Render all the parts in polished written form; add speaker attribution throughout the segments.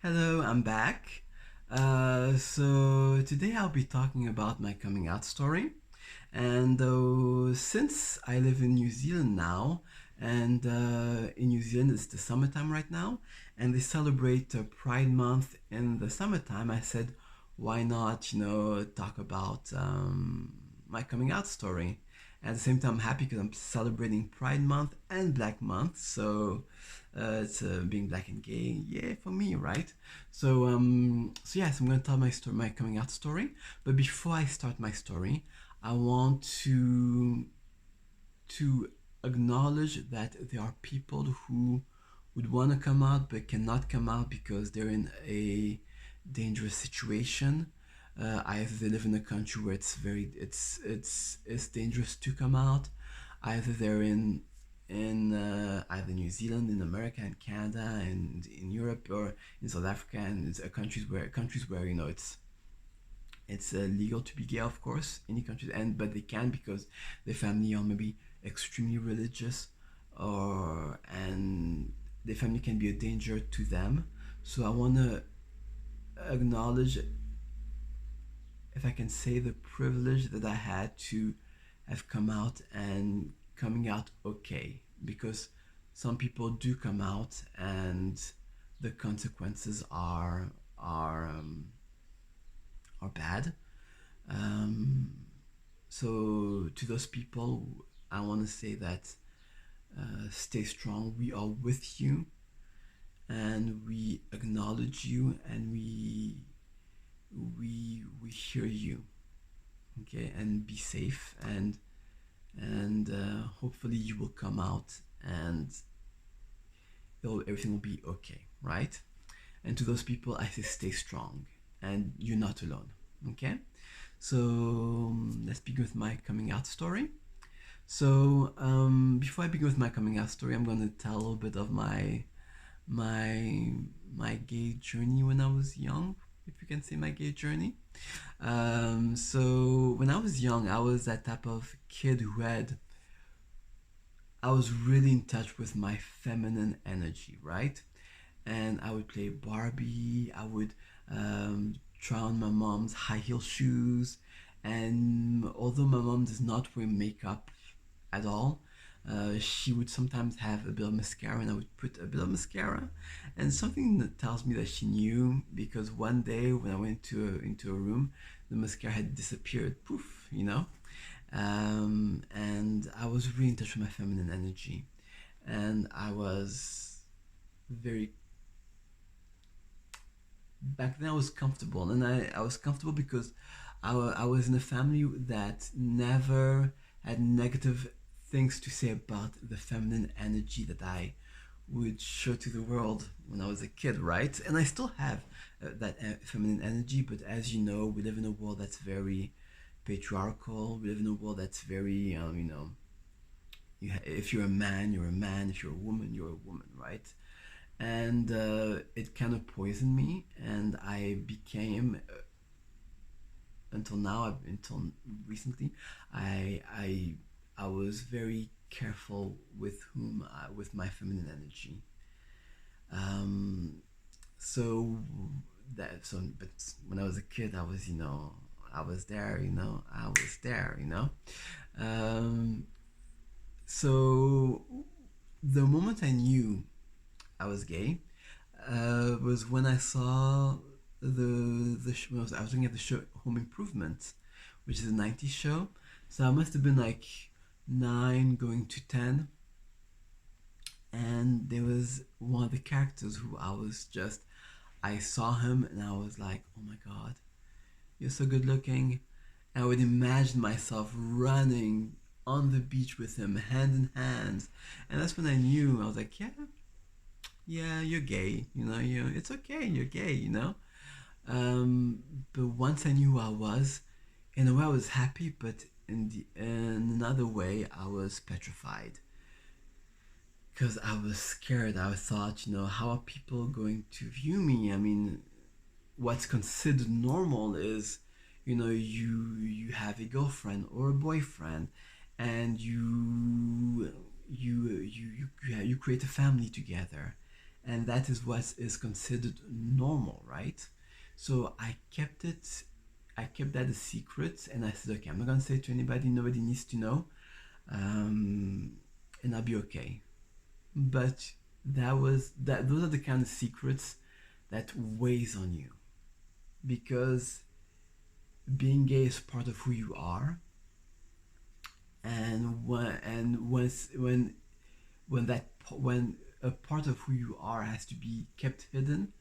Speaker 1: Hello, I'm back. So today I'll be talking about my coming out story. And since I live in New Zealand now, and in New Zealand it's the summertime right now, and they celebrate Pride Month in the summertime, I said, why not, talk about my coming out story. At the same time, I'm happy because I'm celebrating Pride Month and Black Month, so it's being black and gay, yeah, for me, right? So yes, I'm gonna tell my story, my coming out story. But before I start my story, I want to acknowledge that there are people who would want to come out but cannot come out because they're in a dangerous situation. Either they live in a country where it's dangerous to come out, either they're in either New Zealand, in America, and Canada, and in Europe, or in South Africa, and it's countries where it's legal to be gay, of course, any countries, and but they can because their family are maybe extremely religious, or and their family can be a danger to them. So I want to acknowledge, if I can say, the privilege that I had to have come out and coming out okay, because some people do come out and the consequences are bad. Um, so to those people, I want to say that stay strong. We are with you, and we acknowledge you, and we hear you. Okay, and be safe, and hopefully you will come out, and everything will be okay, right? And to those people, I say stay strong, and you're not alone. Okay, so let's begin with my coming out story. So before I begin with my coming out story, I'm going to tell a little bit of my my gay journey when I was young, if you can say my gay journey. So when I was young, I was that type of kid I was really in touch with my feminine energy, right? And I would play Barbie. I would try on my mom's high heel shoes. And although my mom does not wear makeup at all, she would sometimes have a bit of mascara, and I would put a bit of mascara. And something that tells me that she knew, because one day when I went into a room, the mascara had disappeared. Poof. And I was really in touch with my feminine energy, and I was very back then I was comfortable, and I was comfortable because I was in a family that never had negative things to say about the feminine energy that I would show to the world when I was a kid, right? And I still have that feminine energy, but as you know, we live in a world that's very patriarchal. We live in a world that's very, if you're a man, you're a man. If you're a woman, you're a woman, right? And it kind of poisoned me, and I became until now, until recently, I I I was very careful with with my feminine energy. Um, so but when I was a kid, I was I was there, I was there, Um, so the moment I knew I was gay was when I saw I was looking at the show Home Improvement, which is a '90s show. So I must have been like 9 going to 10, and there was one of the characters who I saw him and I was like, oh my god, you're so good looking. And I would imagine myself running on the beach with him, hand in hand. And that's when I knew. I was like, yeah, you're gay. It's okay, you're gay. But once I knew who I was, in a way I was happy, but in another way I was petrified, because I was scared. I thought, how are people going to view me? I mean, what's considered normal is, you have a girlfriend or a boyfriend, and you create a family together, and that is what is considered normal, right? So I kept that a secret, and I said, okay, I'm not gonna say it to anybody, nobody needs to know, um, and I'll be okay. But those are the kind of secrets that weighs on you, because being gay is part of who you are, and when a part of who you are has to be kept hidden,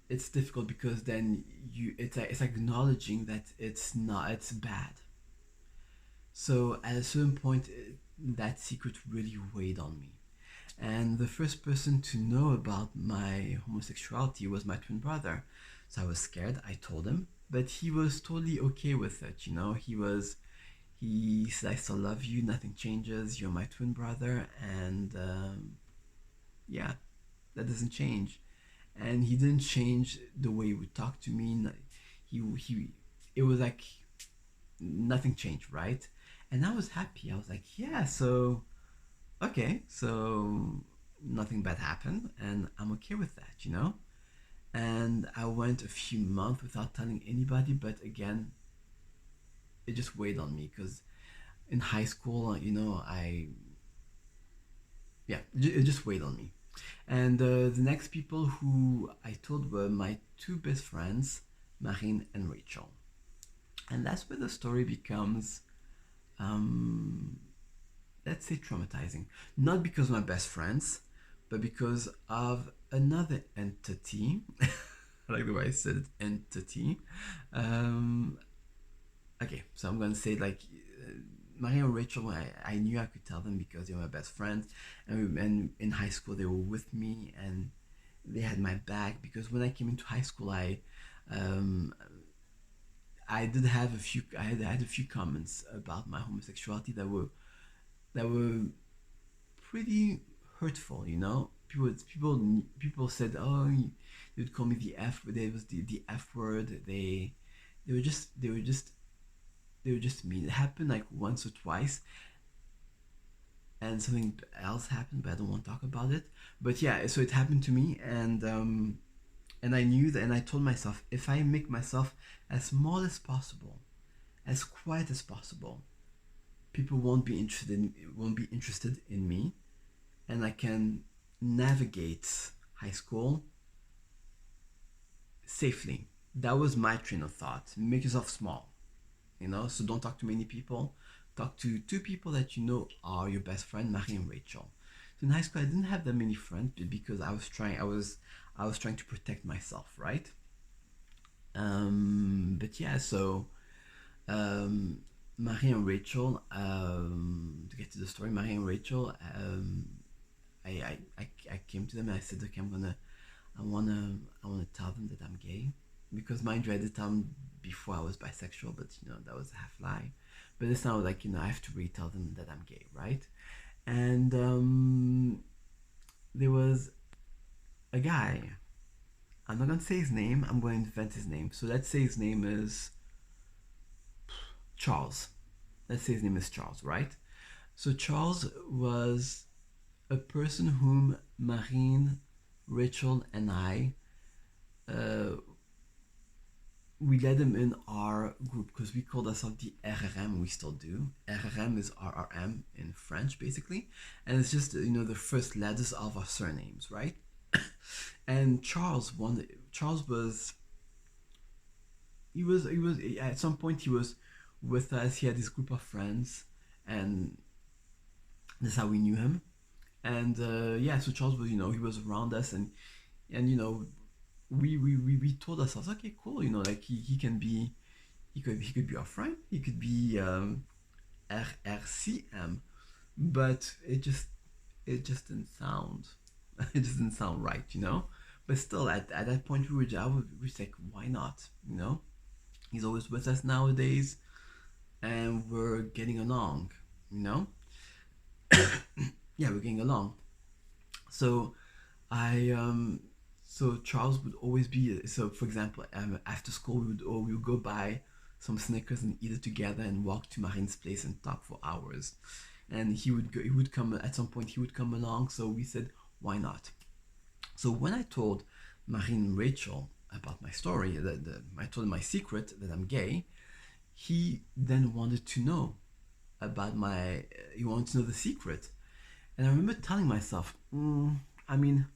Speaker 1: it's difficult, because then it's acknowledging that it's bad. So at a certain point, that secret really weighed on me. And the first person to know about my homosexuality was my twin brother. So I was scared. I told him, but he was totally okay with it. He said, "I still love you. Nothing changes. You're my twin brother, and yeah, that doesn't change." And he didn't change the way he would talk to me. He it was like nothing changed, right? And I was happy. I was like, yeah, so okay, so nothing bad happened, and I'm okay with that. And I went a few months without telling anybody, but again, it just weighed on me, because in high school, yeah, it just weighed on me. And the next people who I told were my two best friends, Marine and Rachel. And that's where the story becomes, um, let's say, traumatizing. Not because of my best friends, but because of another entity. I like the way I said it, entity. Um, okay, so I'm gonna say, like, Maria and Rachel, I knew I could tell them because they were my best friends, and in high school they were with me, and they had my back, because when I came into high school, um, I did have a few I had a few comments about my homosexuality that were pretty hurtful. People said, oh, they would call me the F, there was the F word. They were just mean. It happened like once or twice, and something else happened, but I don't want to talk about it. But yeah, so it happened to me, and I knew that, and I told myself, if I make myself as small as possible, as quiet as possible, people won't be interested in me, and I can navigate high school safely. That was my train of thought. Make yourself small, so don't talk to many people. Talk to two people that you know are your best friend, Marie and Rachel. So in high school, I didn't have that many friends, because I was trying to protect myself, right? But yeah, so um, Marie and Rachel. To get to the story, Marie and Rachel. I came to them and I said, okay, I wanna tell them that I'm gay, because mind you, at the time before I was bisexual, but that was a half lie. But this time I was like, I have to really tell them that I'm gay, right? And there was a guy. I'm not gonna say his name. I'm going to invent his name. So let's say his name is Charles. Let's say his name is Charles, right? So Charles was a person whom Marine, Rachel, and I, uh, we let him in our group, because we called ourselves the RRM. We still do. RRM is RRM in French, basically, and it's just the first letters of our surnames, right? And Charles was he was at some point he was with us. He had this group of friends, and that's how we knew him. And yeah, so Charles was he was around us, and we told ourselves, okay, cool, like he can be, he could be our friend, he could be RRCM, but it just didn't sound it just didn't sound right. But still, at that point, we were like, why not? He's always with us nowadays, and we're getting along. You know, yeah, we're getting along. So I so Charles would always be, so for example, after school we would go buy some Snickers and eat it together, and walk to Marine's place and talk for hours. And he would come at some point, he would come along, so we said, Why not? So when I told Marine and Rachel about my story, I told them my secret that I'm gay, he then wanted to know about he wanted to know the secret. And I remember telling myself, I mean,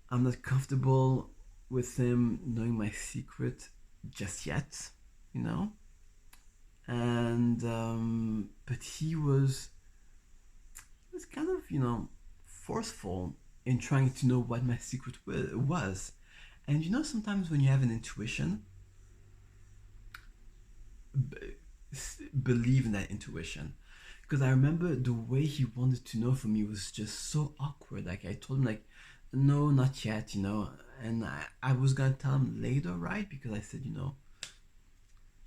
Speaker 1: I'm not comfortable with him knowing my secret just yet, you know? And, but he was kind of, forceful in trying to know what my secret was. And sometimes when you have an intuition, believe in that intuition. Because I remember the way he wanted to know from me was just so awkward. Like I told him, like, no, not yet, And I was gonna tell him later, right? Because I said,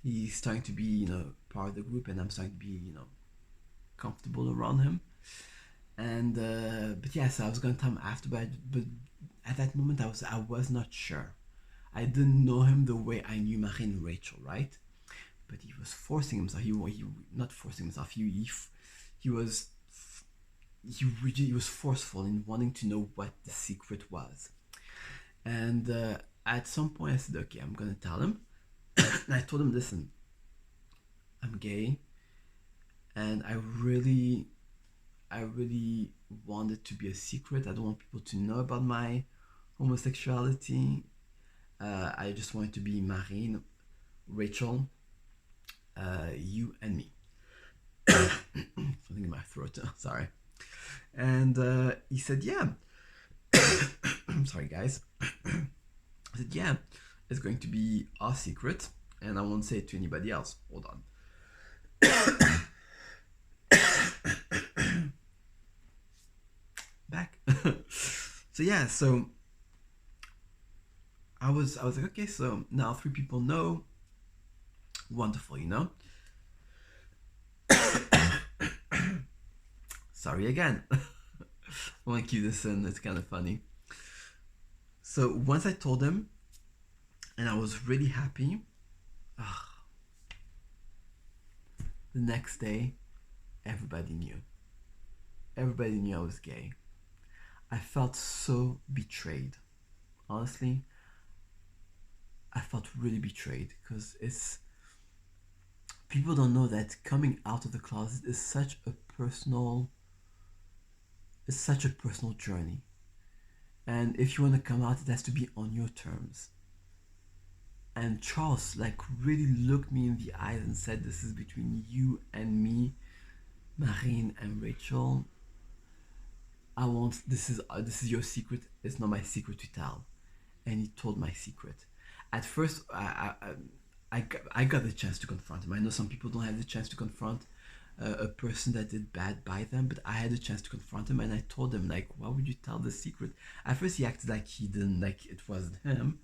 Speaker 1: he's starting to be, part of the group, and I'm starting to be, comfortable around him. And but yeah, so I was gonna tell him after, but at that moment I was not sure. I didn't know him the way I knew Marine and Rachel, right? But he was forcing himself. He not forcing himself. He was he was forceful in wanting to know what the secret was. And at some point I said, okay, I'm gonna tell him. And I told him, listen, I'm gay, and I really want it to be a secret. I don't want people to know about my homosexuality. I just want it to be Marine, Rachel, you, and me. Something in my throat. Sorry. And he said, yeah. I'm sorry, guys. I said, yeah, it's going to be our secret, and I won't say it to anybody else. Hold on. Back. So yeah, so I was like, okay, so now 3 people know. Wonderful, Sorry again. I want to keep this in. It's kind of funny. So once I told him, and I was really happy, the next day, everybody knew. Everybody knew I was gay. I felt so betrayed. Honestly, I felt really betrayed because people don't know that coming out of the closet is such a personal journey. And if you want to come out, it has to be on your terms. And Charles really looked me in the eyes and said, this is between you and me, Marine and Rachel. This is your secret. It's not my secret to tell. And he told my secret. At first, I got the chance to confront him. I know some people don't have the chance to confront a person that did bad by them, but I had the chance to confront him, and I told him, why would you tell the secret? At first he acted like he didn't, like it wasn't him,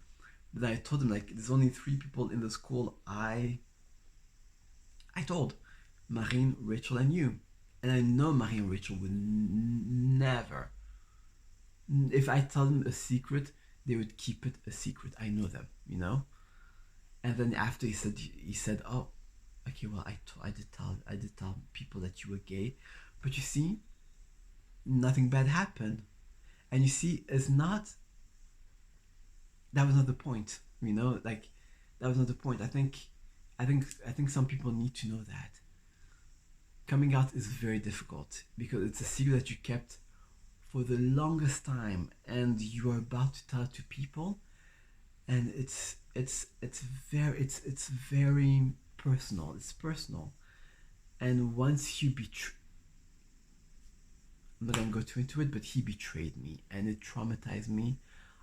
Speaker 1: but I told him, there's only 3 people in the school I told: Marine, Rachel, and you. And I know Marine and Rachel would never, if I tell them a secret, they would keep it a secret. I know them, And then after he said, oh, okay, well, I did tell people that you were gay, but you see, nothing bad happened. And you see, that was not the point, that was not the point. I think some people need to know that coming out is very difficult because it's a secret that you kept for the longest time, and you are about to tell it to people, and it's very personal. It's personal, and once you I'm not gonna go too into it, but he betrayed me, and it traumatized me.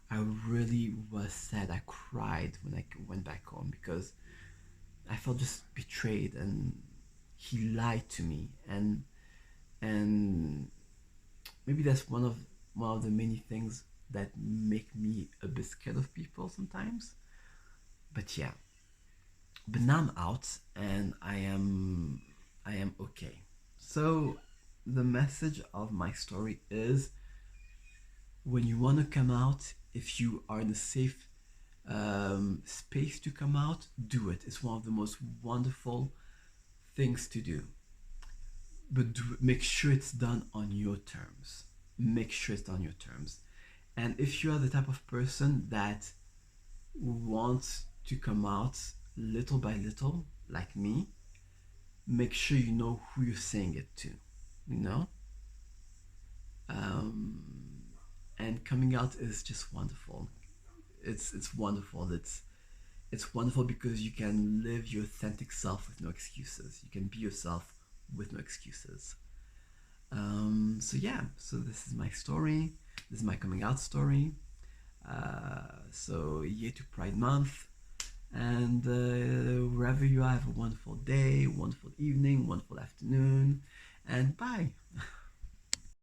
Speaker 1: I really was sad. I cried when I went back home because I felt just betrayed, and he lied to me, and maybe that's one of the many things that make me a bit scared of people sometimes. But yeah, but now I'm out, and I am okay. So the message of my story is, when you want to come out, if you are in a safe space to come out, do it. It's one of the most wonderful things to do, but make sure it's done on your terms. make sure it's on your terms. And if you are the type of person that wants to come out little by little, like me, make sure you know who you're saying it to, you know? Um, and coming out is just wonderful. It's wonderful. It's wonderful because you can live your authentic self with no excuses. You can be yourself with no excuses. So yeah, so this is my story. This is my coming out story. So year to Pride Month, and wherever you are, have a wonderful day, wonderful evening, wonderful afternoon, and bye.